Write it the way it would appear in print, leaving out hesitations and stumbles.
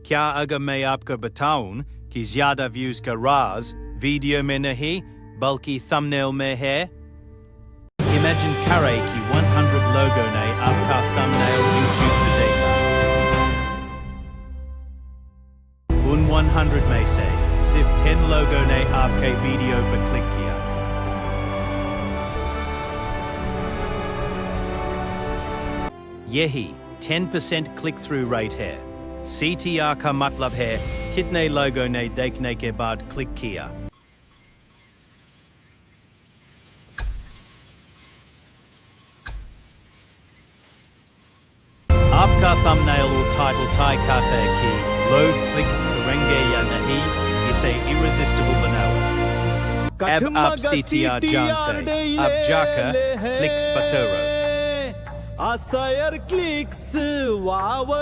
क्या अगर मैं आपको बताऊं कि ज्यादा व्यूज का राज वीडियो में नहीं बल्कि थंबनेल में है? इमेजिन करें कि 100 लोगों ने आपका थंबनेल YouTube पर देखा। उन 100 में से सिर्फ 10 लोगों ने आपके वीडियो पर क्लिक किया। यही 10% क्लिक थ्रू रेट है। CTR का मतलब है कितने लोगों ने देखने के बाद क्लिक किया। आपका थंबनेल और टाइटल तय करता है कि लोग क्लिक करेंगे या नहीं, इसे इरेसिस्टिबल बनाओ। अब आप CTR जानते हैं, अब जाकर क्लिक्स बटोरो। Asayar clicks, wow.